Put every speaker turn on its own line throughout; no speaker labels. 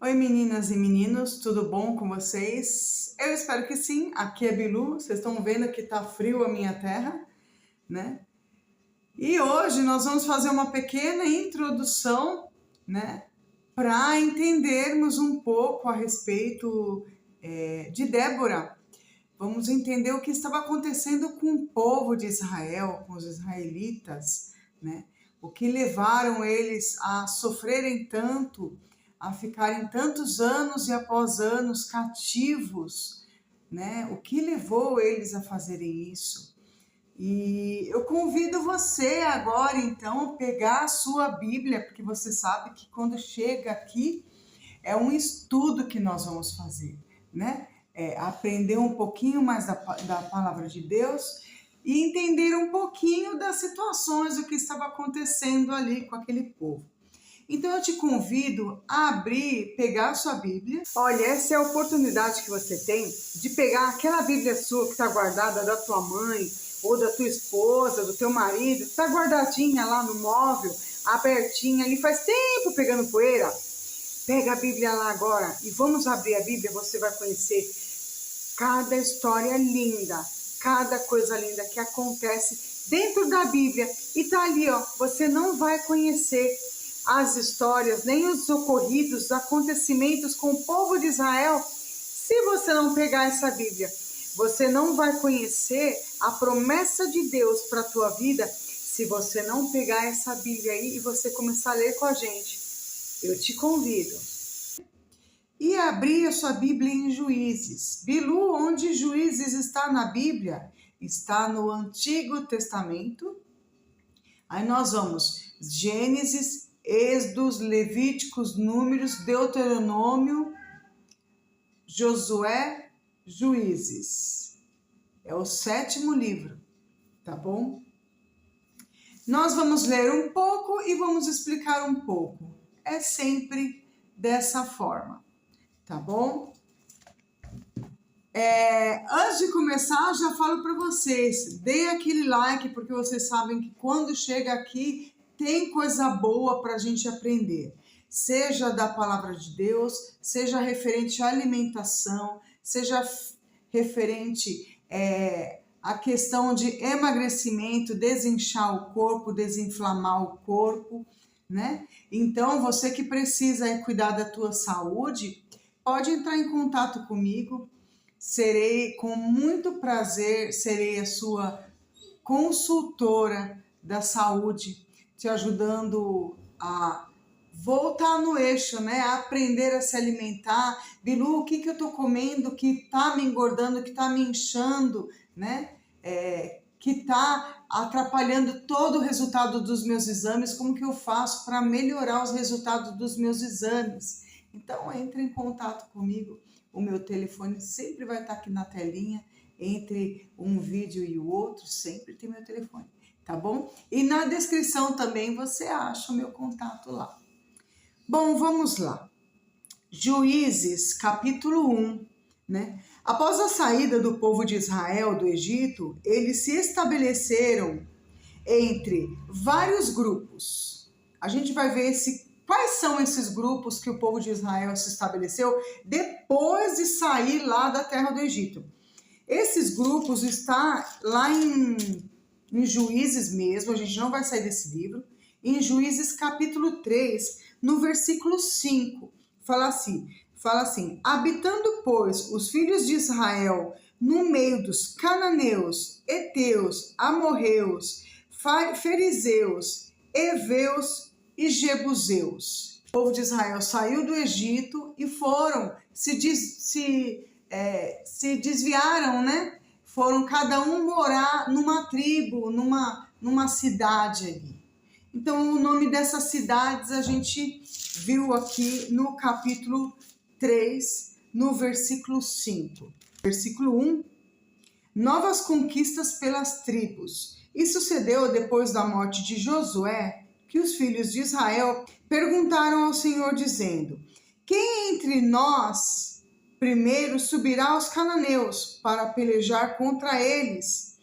Oi meninas e meninos, tudo bom com vocês? Eu espero que sim, aqui é Bilu, vocês estão vendo que tá frio a minha terra, né? E hoje nós vamos fazer uma pequena introdução, né? Para entendermos um pouco a respeito de Débora. Vamos entender o que estava acontecendo com o povo de Israel, com os israelitas, né? O que levaram eles a sofrerem tanto, a ficarem tantos anos e após anos cativos, né? O que levou eles a fazerem isso? E eu convido você agora, então, a pegar a sua Bíblia, porque você sabe que quando chega aqui é um estudo que nós vamos fazer, né? Aprender um pouquinho mais da palavra de Deus e entender um pouquinho das situações, do que estava acontecendo ali com aquele povo. Então eu te convido a abrir, pegar a sua Bíblia. Olha, essa é a oportunidade que você tem de pegar aquela Bíblia sua que está guardada da tua mãe ou da tua esposa, do teu marido, está guardadinha lá no móvel, abertinha ali, faz tempo pegando poeira. Pega a Bíblia lá agora e vamos abrir a Bíblia, você vai conhecer cada história linda, cada coisa linda que acontece dentro da Bíblia. E tá ali, ó, você não vai conhecer as histórias, nem os ocorridos, os acontecimentos com o povo de Israel, se você não pegar essa Bíblia. Você não vai conhecer a promessa de Deus para a tua vida se você não pegar essa Bíblia aí e você começar a ler com a gente. Eu te convido. E abrir a sua Bíblia em Juízes. Bilu, onde Juízes está na Bíblia? Está no Antigo Testamento. Aí nós vamos Gênesis, Êxodos, Levíticos, Números, Deuteronômio, Josué, Juízes. É o 7º livro, tá bom? Nós vamos ler um pouco e vamos explicar um pouco. É sempre dessa forma, tá bom? Antes de começar, já falo para vocês, dê aquele like, porque vocês sabem que quando chega aqui tem coisa boa para a gente aprender. Seja da palavra de Deus, seja referente à alimentação, seja referente à questão de emagrecimento, desinchar o corpo, desinflamar o corpo, né? Então, você que precisa cuidar da tua saúde, pode entrar em contato comigo. Serei, com muito prazer, serei a sua consultora da saúde, te ajudando a voltar no eixo, né? A aprender a se alimentar. Bilu, o que eu tô comendo que tá me engordando, que tá me inchando, né? Que tá atrapalhando todo o resultado dos meus exames, como que eu faço para melhorar os resultados dos meus exames? Então, entre em contato comigo. O meu telefone sempre vai estar aqui na telinha, entre um vídeo e o outro, sempre tem meu telefone, tá bom? E na descrição também você acha o meu contato lá. Bom, vamos lá. Juízes, capítulo 1, né? Após a saída do povo de Israel do Egito, eles se estabeleceram entre vários grupos. A gente vai ver quais são esses grupos que o povo de Israel se estabeleceu depois de sair lá da terra do Egito. Esses grupos estão lá em Juízes mesmo, a gente não vai sair desse livro, em Juízes capítulo 3, no versículo 5, fala assim, habitando, pois, os filhos de Israel no meio dos cananeus, heteus, amorreus, fariseus, heveus e jebuseus. O povo de Israel saiu do Egito e foram, se desviaram, né? Foram cada um morar numa tribo, numa cidade ali. Então, o nome dessas cidades a gente viu aqui no capítulo 3, no versículo 5. Versículo 1, novas conquistas pelas tribos. E sucedeu depois da morte de Josué, que os filhos de Israel perguntaram ao Senhor, dizendo, quem entre nós primeiro subirá aos cananeus para pelejar contra eles?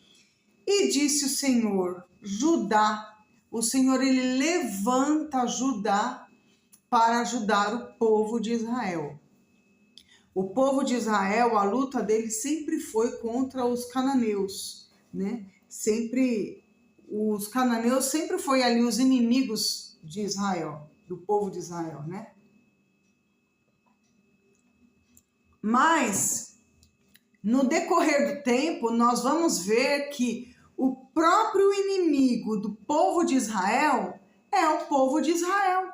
E disse o Senhor, Judá. O Senhor, ele levanta Judá para ajudar o povo de Israel. O povo de Israel, a luta dele sempre foi contra os cananeus, né? Os cananeus sempre foi ali os inimigos de Israel, do povo de Israel, né? Mas, no decorrer do tempo, nós vamos ver que o próprio inimigo do povo de Israel é o povo de Israel.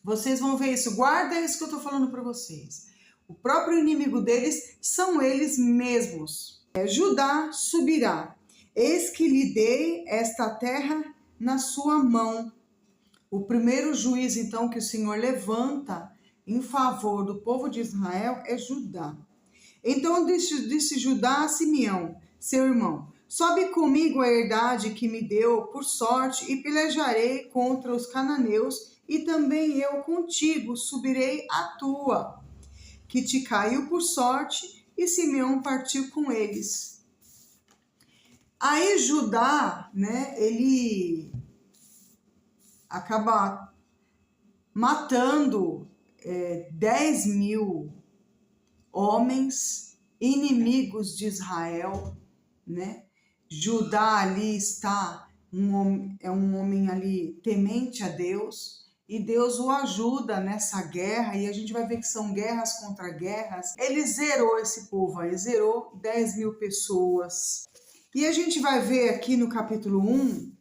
Vocês vão ver isso, guarda isso que eu estou falando para vocês. O próprio inimigo deles são eles mesmos. Judá subirá, eis que lhe dei esta terra na sua mão. O primeiro juiz, então, que o Senhor levanta em favor do povo de Israel é Judá. Então disse Judá a Simeão, seu irmão, sobe comigo a herdade que me deu por sorte e pelejarei contra os cananeus, e também eu contigo subirei a tua, que te caiu por sorte. E Simeão partiu com eles. Aí Judá, né, ele acaba matando 10.000 homens inimigos de Israel, né? Judá ali está um homem ali temente a Deus, e Deus o ajuda nessa guerra, e a gente vai ver que são guerras contra guerras. Ele zerou esse povo aí, zerou 10.000 pessoas. E a gente vai ver aqui no capítulo 1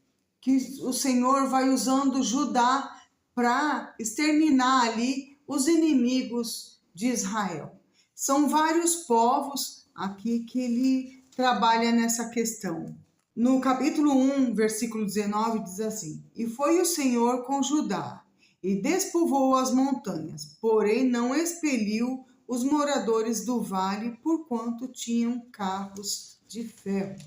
que o Senhor vai usando Judá para exterminar ali os inimigos de Israel. São vários povos aqui que ele trabalha nessa questão. No capítulo 1, versículo 19, diz assim: E foi o Senhor com Judá, e despovoou as montanhas, porém não expeliu os moradores do vale, porquanto tinham carros de ferro.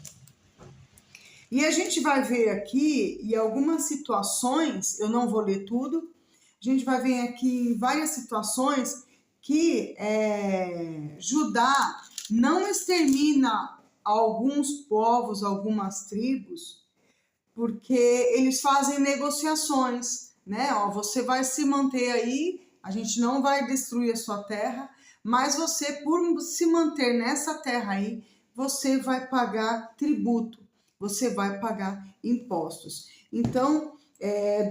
E a gente vai ver aqui, em algumas situações, eu não vou ler tudo, a gente vai ver aqui em várias situações que Judá não extermina alguns povos, algumas tribos, porque eles fazem negociações, né? Ó, você vai se manter aí, a gente não vai destruir a sua terra, mas você, por se manter nessa terra aí, você vai pagar tributo, você vai pagar impostos. Então,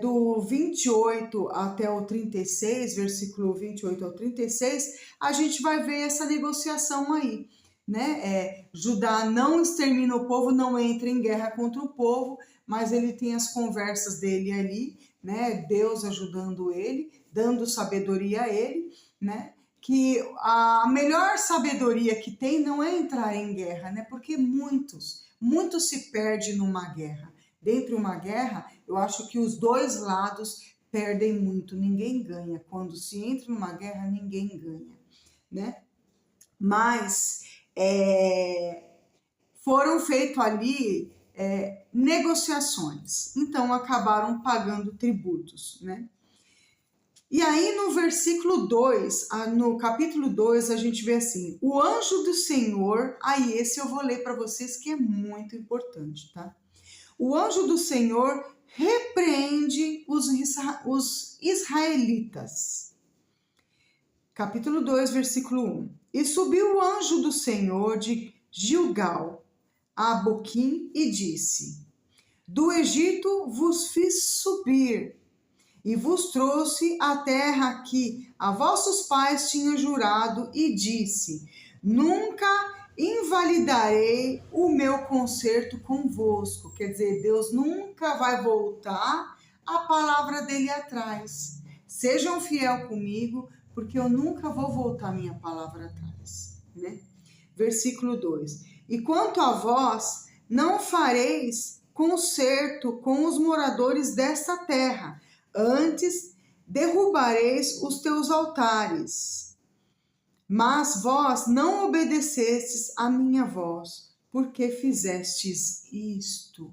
do 28 até o 36, versículo 28 ao 36, a gente vai ver essa negociação aí, né? Judá não extermina o povo, não entra em guerra contra o povo, mas ele tem as conversas dele ali, né? Deus ajudando ele, dando sabedoria a ele, né? Que a melhor sabedoria que tem não é entrar em guerra, né? Porque muitos se perdem numa guerra. Dentro de uma guerra, eu acho que os dois lados perdem muito, ninguém ganha. Quando se entra numa guerra, ninguém ganha, né? Mas foram feitas ali negociações, então acabaram pagando tributos, né? E aí no versículo 2, no capítulo 2, a gente vê assim: o anjo do Senhor, aí esse eu vou ler para vocês que é muito importante, tá? O anjo do Senhor repreende os israelitas. Capítulo 2, versículo 1. E subiu o anjo do Senhor de Gilgal a Boquim e disse: do Egito vos fiz subir e vos trouxe a terra que a vossos pais tinham jurado, e disse: nunca invalidarei o meu concerto convosco. Quer dizer, Deus nunca vai voltar a palavra dele atrás. Sejam fiel comigo, porque eu nunca vou voltar minha palavra atrás, né? Versículo 2. E quanto a vós, não fareis concerto com os moradores desta terra, antes derrubareis os teus altares. Mas vós não obedecestes a minha voz, porque fizestes isto.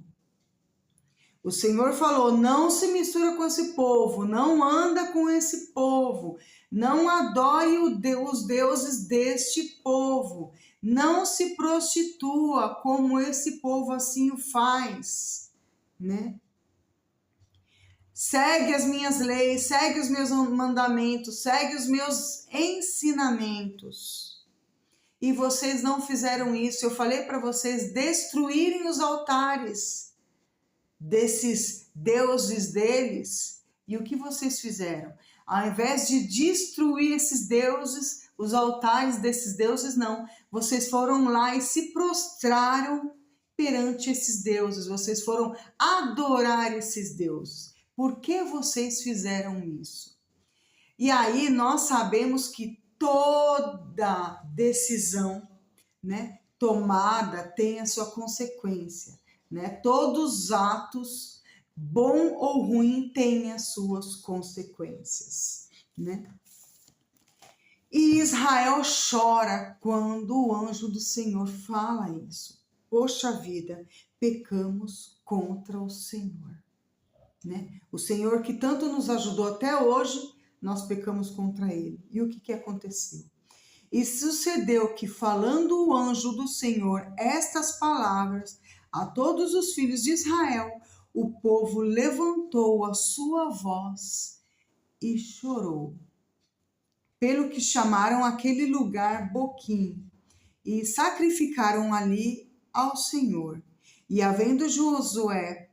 O Senhor falou: não se mistura com esse povo, não anda com esse povo, não adore os deuses deste povo, não se prostitua como esse povo assim o faz, né? segue as minhas leis, segue os meus mandamentos, segue os meus ensinamentos. E vocês não fizeram isso. Eu falei para vocês destruírem os altares desses deuses deles. E o que vocês fizeram? Ao invés de destruir esses deuses, os altares desses deuses, não. Vocês foram lá e se prostraram perante esses deuses. Vocês foram adorar esses deuses. Por que vocês fizeram isso? E aí nós sabemos que toda decisão, né, tomada tem a sua consequência, né? Todos os atos, bom ou ruim, têm as suas consequências, né? E Israel chora quando o anjo do Senhor fala isso. Poxa vida, pecamos contra o Senhor, né? O Senhor que tanto nos ajudou até hoje, nós pecamos contra ele. E o que aconteceu? E sucedeu que, falando o anjo do Senhor estas palavras a todos os filhos de Israel, o povo levantou a sua voz e chorou. Pelo que chamaram aquele lugar Boquim, e sacrificaram ali ao Senhor. E havendo Josué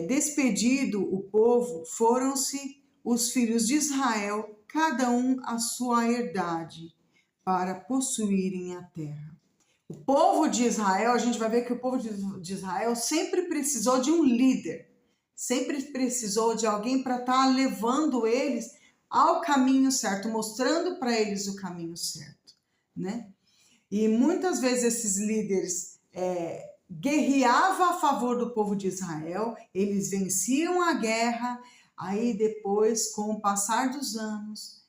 despedido o povo, foram-se os filhos de Israel, cada um a sua herdade, para possuírem a terra. O povo de Israel, a gente vai ver que o povo de Israel sempre precisou de um líder, sempre precisou de alguém para estar levando eles ao caminho certo, mostrando para eles o caminho certo, né? E muitas vezes esses líderes guerreavam a favor do povo de Israel, eles venciam a guerra. Aí depois, com o passar dos anos,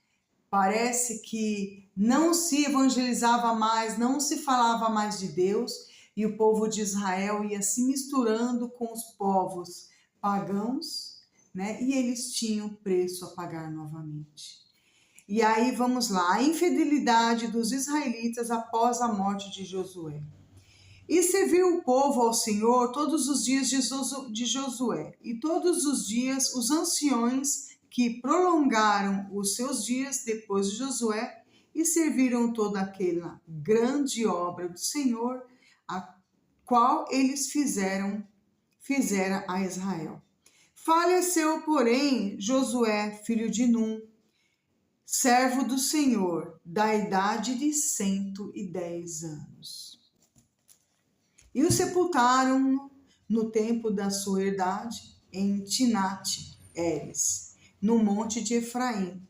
parece que não se evangelizava mais, não se falava mais de Deus, e o povo de Israel ia se misturando com os povos pagãos, né? E eles tinham preço a pagar novamente. E aí vamos lá, a infidelidade dos israelitas após a morte de Josué. E serviu o povo ao Senhor todos os dias de Josué, e todos os dias os anciões que prolongaram os seus dias depois de Josué e serviram toda aquela grande obra do Senhor, a qual eles fizera a Israel. Faleceu, porém, Josué, filho de Num, servo do Senhor, da idade de 110 anos. E o sepultaram no tempo da sua idade em Timnat-Heres, no monte de Efraim,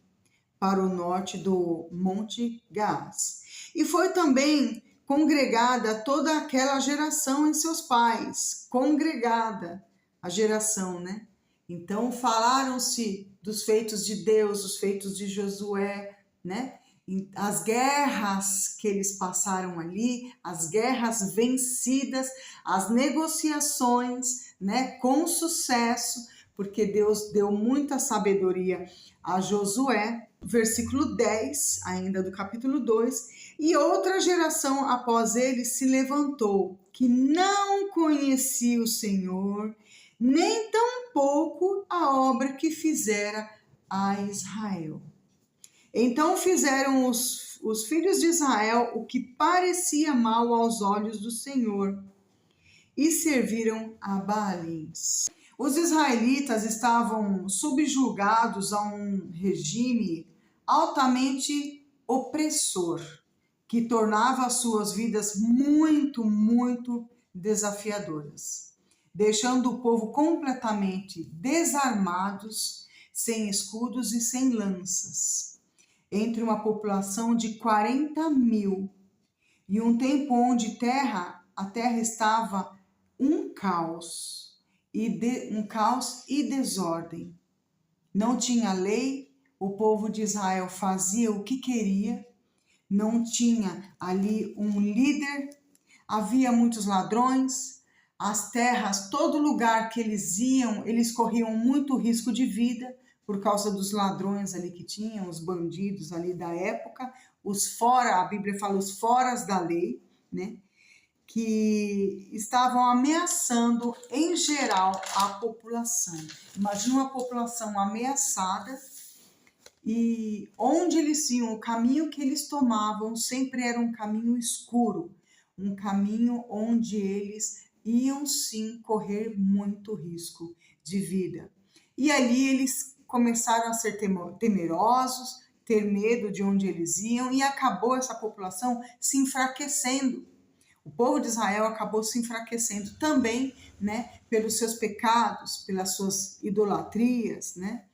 para o norte do monte Gaás. E foi também congregada toda aquela geração em seus pais, congregada a geração, né? Então falaram-se dos feitos de Deus, os feitos de Josué, né? As guerras que eles passaram ali, as guerras vencidas, as negociações, né, com sucesso, porque Deus deu muita sabedoria a Josué. Versículo 10, ainda do capítulo 2, e outra geração após ele se levantou, que não conhecia o Senhor, nem tampouco a obra que fizera a Israel. Então fizeram os filhos de Israel o que parecia mal aos olhos do Senhor e serviram a Baalins. Os israelitas estavam subjugados a um regime altamente opressor, que tornava as suas vidas muito, muito desafiadoras, deixando o povo completamente desarmados, sem escudos e sem lanças, entre uma população de 40 mil, e um tempo onde a terra estava um caos e desordem. Não tinha lei, o povo de Israel fazia o que queria, não tinha ali um líder, havia muitos ladrões, as terras, todo lugar que eles iam, eles corriam muito risco de vida, por causa dos ladrões ali que tinham, os bandidos ali da época, a Bíblia fala os foras da lei, né? que estavam ameaçando em geral a população. Imagina uma população ameaçada e onde eles iam, o caminho que eles tomavam sempre era um caminho escuro, um caminho onde eles iam sim correr muito risco de vida. E ali eles começaram a ser temerosos, ter medo de onde eles iam e acabou essa população se enfraquecendo. O povo de Israel acabou se enfraquecendo também, né, pelos seus pecados, pelas suas idolatrias, né?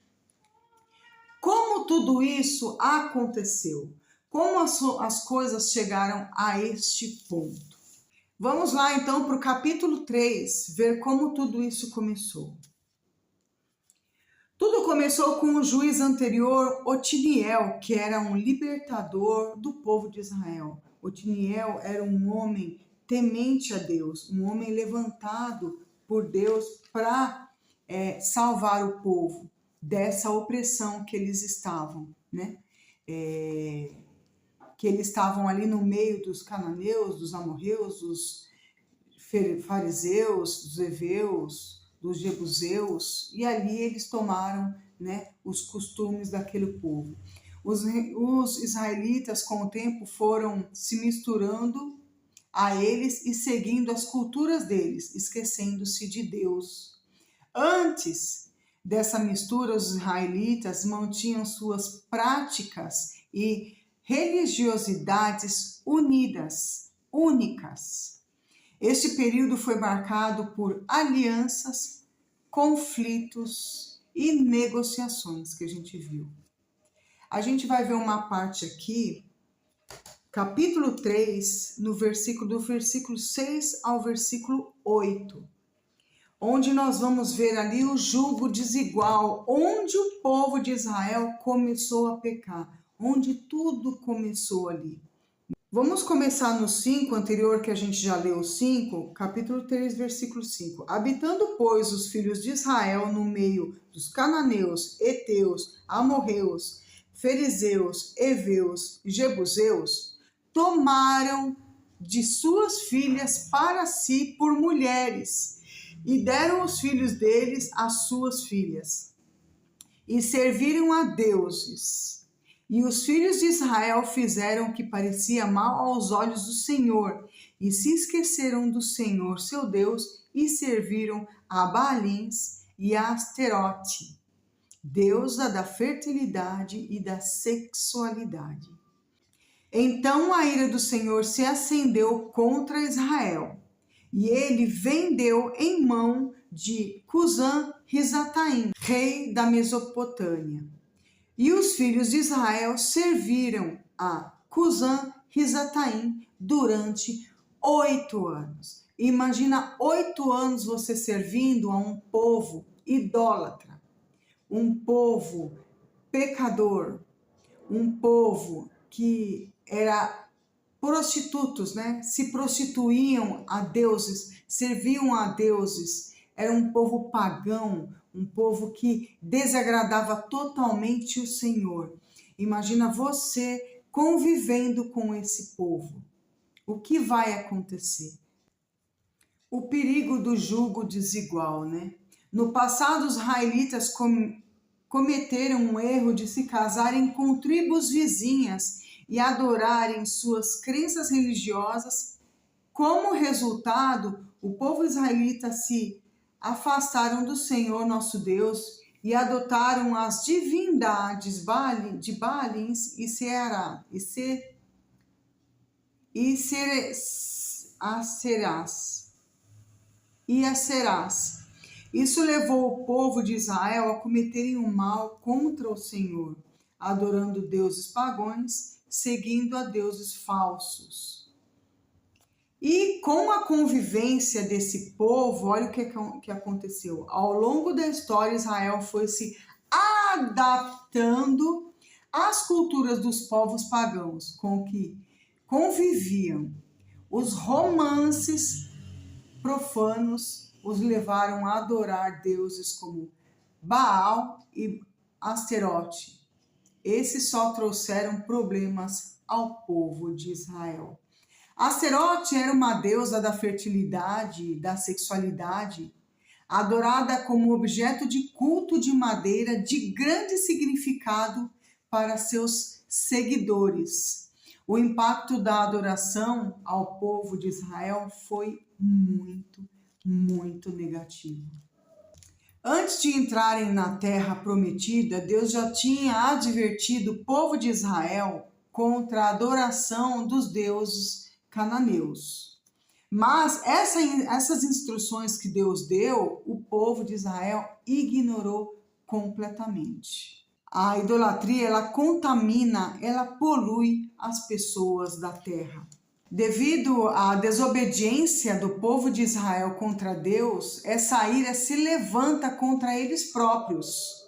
Como tudo isso aconteceu? Como as coisas chegaram a este ponto? Vamos lá então para o capítulo 3, ver como tudo isso começou. Tudo começou com o juiz anterior, Otiniel, que era um libertador do povo de Israel. Otiniel era um homem temente a Deus, um homem levantado por Deus para salvar o povo dessa opressão que eles estavam, né? Que eles estavam ali no meio dos cananeus, dos amorreus, dos fariseus, dos heveus, dos jebuseus, e ali eles tomaram, né, os costumes daquele povo. Os israelitas, com o tempo, foram se misturando a eles e seguindo as culturas deles, esquecendo-se de Deus. Antes dessa mistura, os israelitas mantinham suas práticas e religiosidades únicas. Este período foi marcado por alianças, conflitos e negociações que a gente viu. A gente vai ver uma parte aqui, capítulo 3, do versículo 6 ao versículo 8, onde nós vamos ver ali o jugo desigual, onde o povo de Israel começou a pecar, onde tudo começou ali. Vamos começar no 5, anterior que a gente já leu o 5, capítulo 3, versículo 5. Habitando, pois, os filhos de Israel no meio dos cananeus, heteus, amorreus, fariseus, heveus e jebuseus, tomaram de suas filhas para si por mulheres e deram os filhos deles às suas filhas e serviram a deuses. E os filhos de Israel fizeram o que parecia mal aos olhos do Senhor, e se esqueceram do Senhor, seu Deus, e serviram a Baalins e a Asterote, deusa da fertilidade e da sexualidade. Então a ira do Senhor se acendeu contra Israel, e ele vendeu em mão de Cusã-Risataim, rei da Mesopotâmia. E os filhos de Israel serviram a Cusã-Risataim durante 8 anos. Imagina 8 anos você servindo a um povo idólatra, um povo pecador, um povo que era prostitutos, né? Se prostituíam a deuses, serviam a deuses. Era um povo pagão, um povo que desagradava totalmente o Senhor. Imagina você convivendo com esse povo. O que vai acontecer? O perigo do jugo desigual, né? No passado, os israelitas cometeram um erro de se casarem com tribos vizinhas e adorarem suas crenças religiosas. Como resultado, o povo israelita se afastaram do Senhor nosso Deus e adotaram as divindades de Baalins e Aserás. Isso levou o povo de Israel a cometerem o mal contra o Senhor, adorando deuses pagãos, seguindo a deuses falsos. E com a convivência desse povo, olha o que aconteceu. Ao longo da história, Israel foi se adaptando às culturas dos povos pagãos com que conviviam. Os romances profanos os levaram a adorar deuses como Baal e Asterote. Esses só trouxeram problemas ao povo de Israel. Asterote era uma deusa da fertilidade e da sexualidade, adorada como objeto de culto de madeira de grande significado para seus seguidores. O impacto da adoração ao povo de Israel foi muito negativo. Antes de entrarem na terra prometida, Deus já tinha advertido o povo de Israel contra a adoração dos deuses cananeus. Mas essas instruções que Deus deu, o povo de Israel ignorou completamente. A idolatria, ela contamina, ela polui as pessoas da terra. Devido à desobediência do povo de Israel contra Deus, essa ira se levanta contra eles próprios.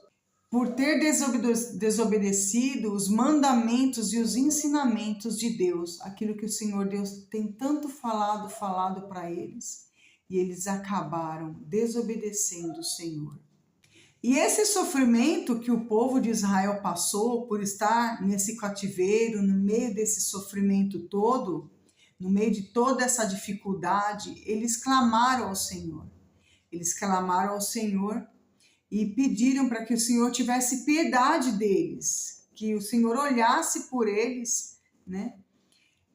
Por ter desobedecido os mandamentos e os ensinamentos de Deus, aquilo que o Senhor Deus tem tanto falado para eles, e eles acabaram desobedecendo o Senhor. E esse sofrimento que o povo de Israel passou por estar nesse cativeiro, no meio desse sofrimento todo, no meio de toda essa dificuldade, eles clamaram ao Senhor. Eles clamaram ao Senhor e pediram para que o Senhor tivesse piedade deles, que o Senhor olhasse por eles, né?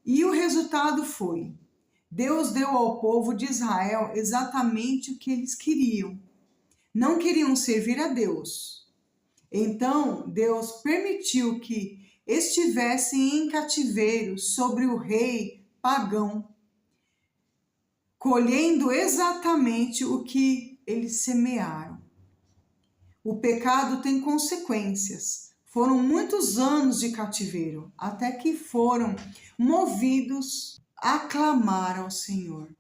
E o resultado foi: Deus deu ao povo de Israel exatamente o que eles queriam. Não queriam servir a Deus. Então, Deus permitiu que estivessem em cativeiro sobre o rei pagão, colhendo exatamente o que eles semearam. O pecado tem consequências. Foram muitos anos de cativeiro, até que foram movidos a clamar ao Senhor.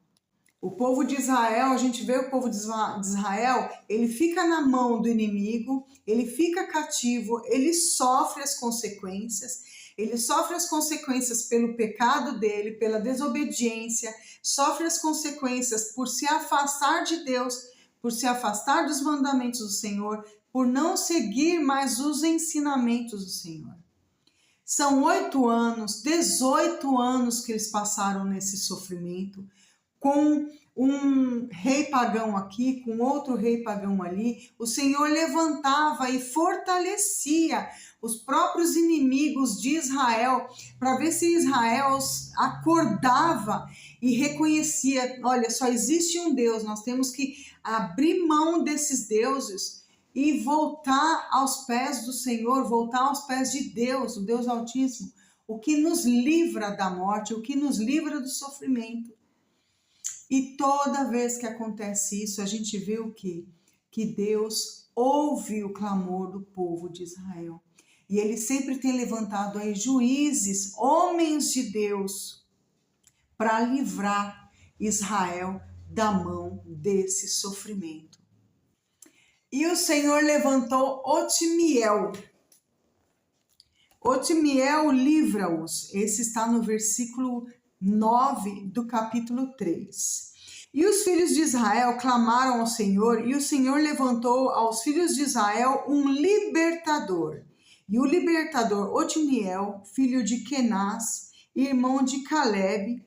O povo de Israel, a gente vê o povo de Israel, ele fica na mão do inimigo, ele fica cativo, ele sofre as consequências. Ele sofre as consequências pelo pecado dele, pela desobediência, sofre as consequências por se afastar de Deus, por se afastar dos mandamentos do Senhor, por não seguir mais os ensinamentos do Senhor. São 8 anos, 18 anos que eles passaram nesse sofrimento, com um rei pagão aqui, com outro rei pagão ali. O Senhor levantava e fortalecia os próprios inimigos de Israel, para ver se Israel acordava e reconhecia: olha, só existe um Deus, nós temos que abrir mão desses deuses e voltar aos pés do Senhor, voltar aos pés de Deus, o Deus Altíssimo, o que nos livra da morte, o que nos livra do sofrimento. E toda vez que acontece isso, a gente vê o quê? Que Deus ouve o clamor do povo de Israel. E ele sempre tem levantado aí juízes, homens de Deus, para livrar Israel da mão desse sofrimento. E o Senhor levantou Otniel. Otniel livra-os. Esse está no versículo 9 do capítulo 3. E os filhos de Israel clamaram ao Senhor, e o Senhor levantou aos filhos de Israel um libertador. E o libertador Otniel, filho de Kenaz, irmão de Caleb,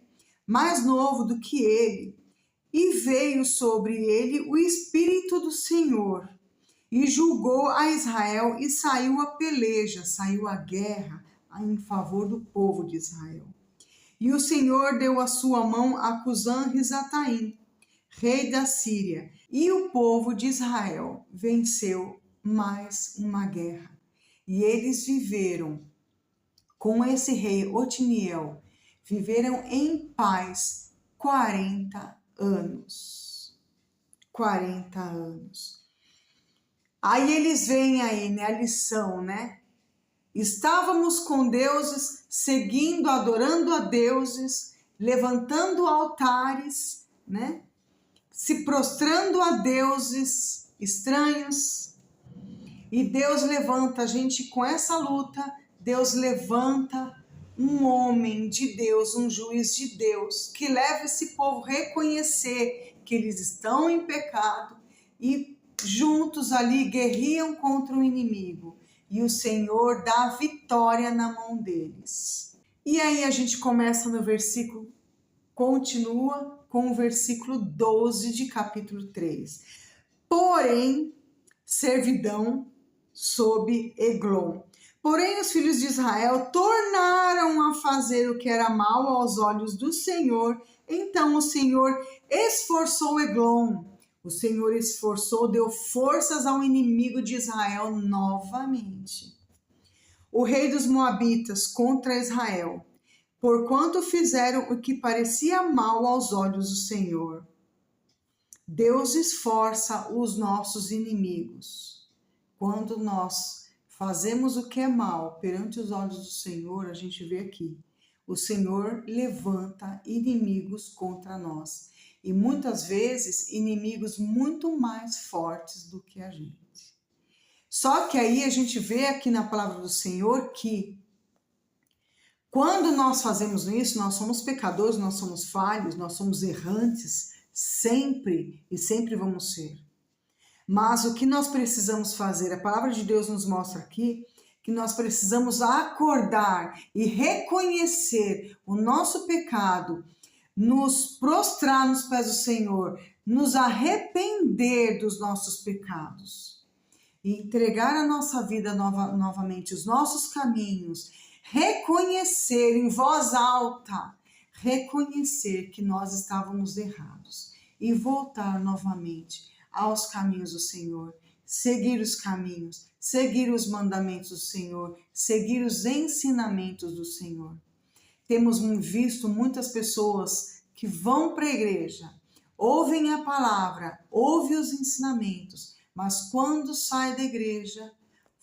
mais novo do que ele, e veio sobre ele o Espírito do Senhor, e julgou a Israel, e saiu a peleja, saiu a guerra em favor do povo de Israel. E o Senhor deu a sua mão a Cusã-Risataim, rei da Síria, e o povo de Israel venceu mais uma guerra. E eles viveram com esse rei Otniel, viveram em paz 40 anos. 40 anos. Aí eles veem aí, né, a lição, né? Estávamos com deuses, seguindo, adorando a deuses, levantando altares, né? Se prostrando a deuses estranhos. E Deus levanta a gente com essa luta, Deus levanta um homem de Deus, um juiz de Deus, que leva esse povo a reconhecer que eles estão em pecado e juntos ali guerriam contra o inimigo. E o Senhor dá a vitória na mão deles. E aí a gente começa no versículo continua com o versículo 12 de capítulo 3. Porém, servidão sob Eglon. Porém, os filhos de Israel tornaram a fazer o que era mal aos olhos do Senhor. Então o Senhor esforçou Eglon. O Senhor esforçou, deu forças ao inimigo de Israel novamente. O rei dos Moabitas contra Israel, porquanto fizeram o que parecia mal aos olhos do Senhor. Deus esforça os nossos inimigos. Quando nós fazemos o que é mal perante os olhos do Senhor, a gente vê aqui, o Senhor levanta inimigos contra nós. E muitas vezes, inimigos muito mais fortes do que a gente. Só que aí a gente vê aqui na palavra do Senhor que quando nós fazemos isso, nós somos pecadores, nós somos falhos, nós somos errantes, sempre e sempre vamos ser. Mas o que nós precisamos fazer, a palavra de Deus nos mostra aqui, que nós precisamos acordar e reconhecer o nosso pecado, nos prostrar nos pés do Senhor, nos arrepender dos nossos pecados, e entregar a nossa vida novamente, os nossos caminhos, reconhecer em voz alta, reconhecer que nós estávamos errados e voltar novamente aos caminhos do Senhor, seguir os caminhos, seguir os mandamentos do Senhor, seguir os ensinamentos do Senhor. Temos visto muitas pessoas que vão para a igreja, ouvem a palavra, ouvem os ensinamentos, mas quando sai da igreja,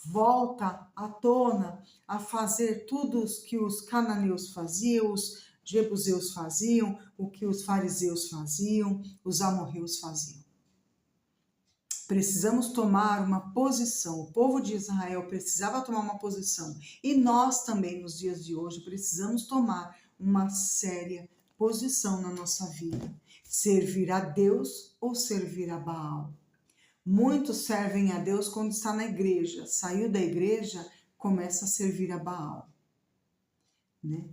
volta à tona a fazer tudo o que os cananeus faziam, os jebuseus faziam, o que os fariseus faziam, os amorreus faziam. Precisamos tomar uma posição, o povo de Israel precisava tomar uma posição, e nós também nos dias de hoje precisamos tomar uma séria posição na nossa vida. Servir a Deus ou servir a Baal? Muitos servem a Deus quando está na igreja, saiu da igreja, começa a servir a Baal, né?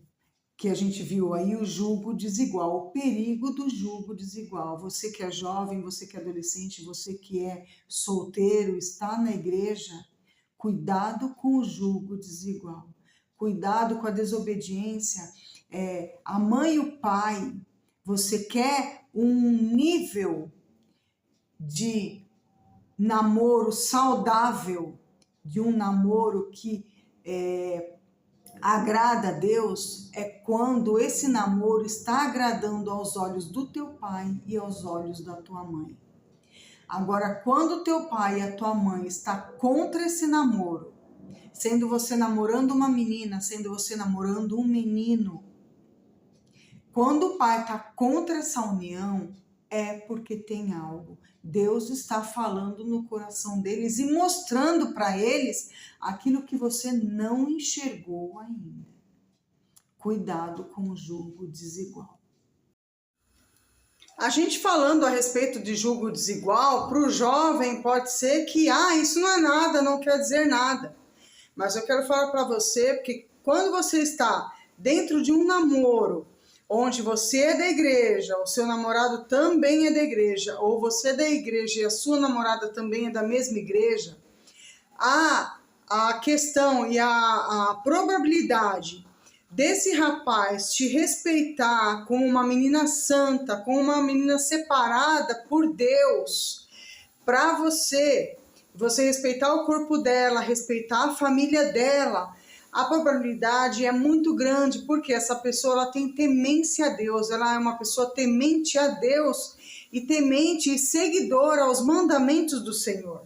Que a gente viu aí o jugo desigual, o perigo do jugo desigual. Você que é jovem, você que é adolescente, você que é solteiro, está na igreja, cuidado com o jugo desigual, cuidado com a desobediência. A mãe e o pai, você quer um nível de namoro saudável, de um namoro que agrada a Deus, é quando esse namoro está agradando aos olhos do teu pai e aos olhos da tua mãe. Agora, quando o teu pai e a tua mãe está contra esse namoro, sendo você namorando uma menina, sendo você namorando um menino, quando o pai está contra essa união, é porque tem algo. Deus está falando no coração deles e mostrando para eles aquilo que você não enxergou ainda. Cuidado com o jugo desigual. A gente falando a respeito de jugo desigual, para o jovem pode ser que, isso não é nada, não quer dizer nada. Mas eu quero falar para você, porque quando você está dentro de um namoro, onde você é da igreja, o seu namorado também é da igreja, ou você é da igreja e a sua namorada também é da mesma igreja, a questão e a probabilidade desse rapaz te respeitar como uma menina santa, como uma menina separada por Deus, para você respeitar o corpo dela, respeitar a família dela, a probabilidade é muito grande, porque essa pessoa ela tem temência a Deus, ela é uma pessoa temente a Deus e temente e seguidora aos mandamentos do Senhor.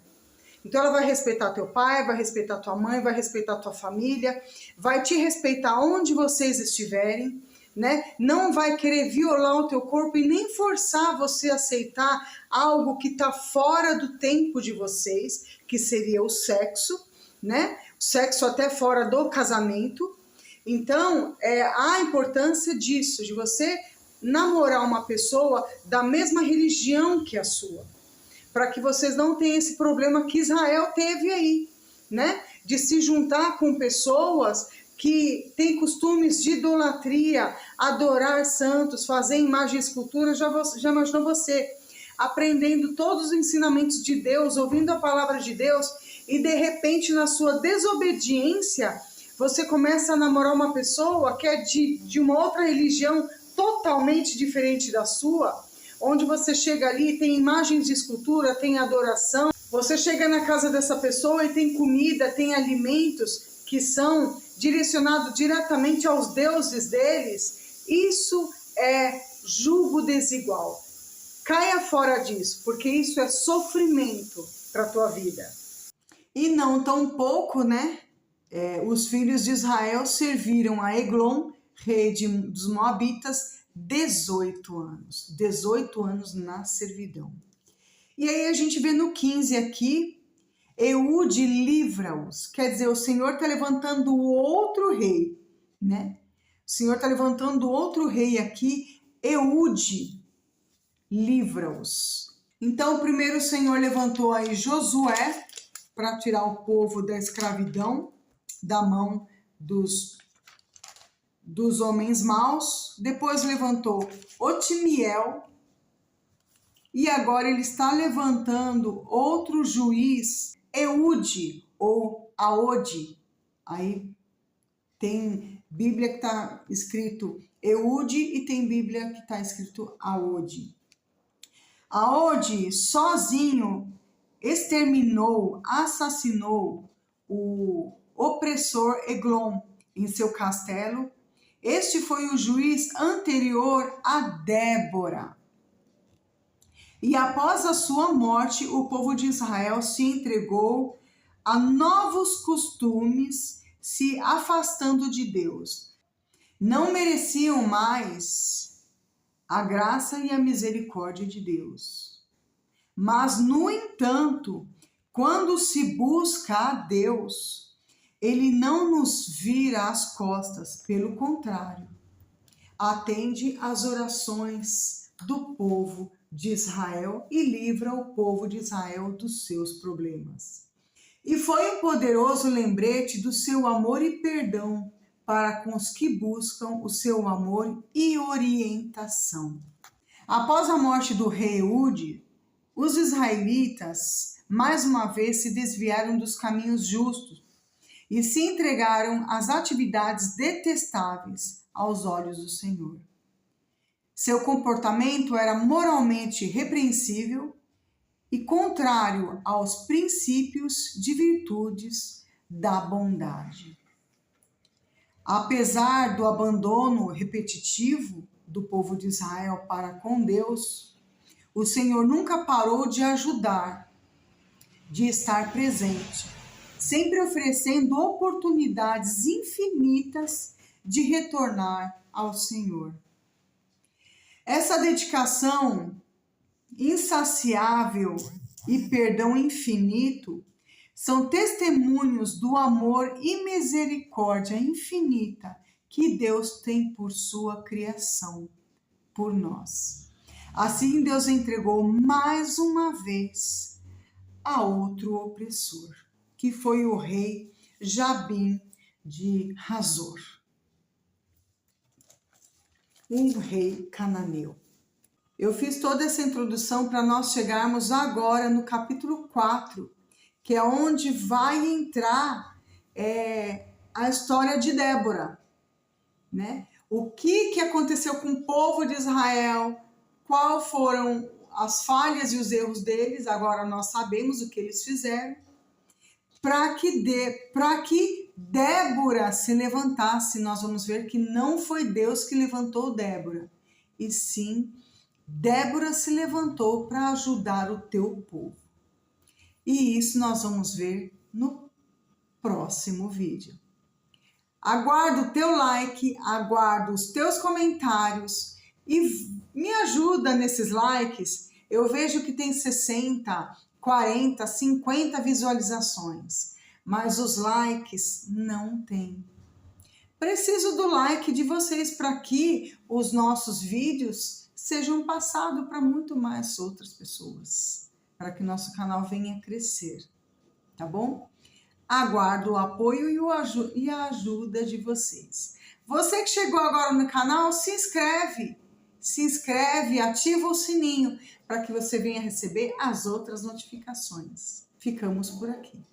Então ela vai respeitar teu pai, vai respeitar tua mãe, vai respeitar tua família, vai te respeitar onde vocês estiverem, né? Não vai querer violar o teu corpo e nem forçar você a aceitar algo que está fora do tempo de vocês, que seria o sexo, né? Sexo até fora do casamento. Então, a importância disso, de você namorar uma pessoa da mesma religião que a sua, para que vocês não tenham esse problema que Israel teve aí, né? De se juntar com pessoas que tem costumes de idolatria, adorar santos, fazer imagem e escultura, já imaginou você aprendendo todos os ensinamentos de Deus, ouvindo a palavra de Deus, e de repente na sua desobediência, você começa a namorar uma pessoa que é de uma outra religião totalmente diferente da sua, onde você chega ali, tem imagens de escultura, tem adoração, você chega na casa dessa pessoa e tem comida, tem alimentos que são direcionados diretamente aos deuses deles. Isso é jugo desigual. Caia fora disso, porque isso é sofrimento para a tua vida. E não tão pouco, né? Os filhos de Israel serviram a Eglon, rei dos Moabitas, 18 anos. 18 anos na servidão. E aí a gente vê no 15 aqui, Eude livra-os. Quer dizer, o Senhor está levantando outro rei, né? O Senhor está levantando outro rei aqui, Eude livra-os. Então, primeiro o Senhor levantou aí Josué para tirar o povo da escravidão, da mão dos homens maus. Depois levantou Otiniel. E agora ele está levantando outro juiz, Eude ou Aode. Aí tem Bíblia que está escrito Eude e tem Bíblia que está escrito Aode. Aode sozinho exterminou, assassinou o opressor Eglon em seu castelo. Este foi o juiz anterior a Débora. E após a sua morte, o povo de Israel se entregou a novos costumes, se afastando de Deus. Não mereciam mais a graça e a misericórdia de Deus. Mas, no entanto, quando se busca a Deus, Ele não nos vira as costas, pelo contrário, atende às orações do povo de Israel e livra o povo de Israel dos seus problemas. E foi um poderoso lembrete do seu amor e perdão para com os que buscam o seu amor e orientação. Após a morte do rei Eude, os israelitas mais uma vez se desviaram dos caminhos justos e se entregaram às atividades detestáveis aos olhos do Senhor. Seu comportamento era moralmente repreensível e contrário aos princípios de virtudes da bondade. Apesar do abandono repetitivo do povo de Israel para com Deus, o Senhor nunca parou de ajudar, de estar presente, sempre oferecendo oportunidades infinitas de retornar ao Senhor. Essa dedicação insaciável e perdão infinito são testemunhos do amor e misericórdia infinita que Deus tem por sua criação, por nós. Assim, Deus entregou mais uma vez a outro opressor, que foi o rei Jabim de Hazor, um rei cananeu. Eu fiz toda essa introdução para nós chegarmos agora no capítulo 4, que é onde vai entrar a história de Débora, né? O que aconteceu com o povo de Israel, quais foram as falhas e os erros deles, agora nós sabemos o que eles fizeram, para que Débora se levantasse. Nós vamos ver que não foi Deus que levantou Débora, e sim Débora se levantou para ajudar o teu povo. E isso nós vamos ver no próximo vídeo. Aguardo o teu like, aguardo os teus comentários e me ajuda nesses likes. Eu vejo que tem 60, 40, 50 visualizações, mas os likes não tem. Preciso do like de vocês para que os nossos vídeos sejam passados para muito mais outras pessoas, para que nosso canal venha crescer, tá bom? Aguardo o apoio e a ajuda de vocês. Você que chegou agora no canal, se inscreve, ativa o sininho para que você venha receber as outras notificações. Ficamos por aqui.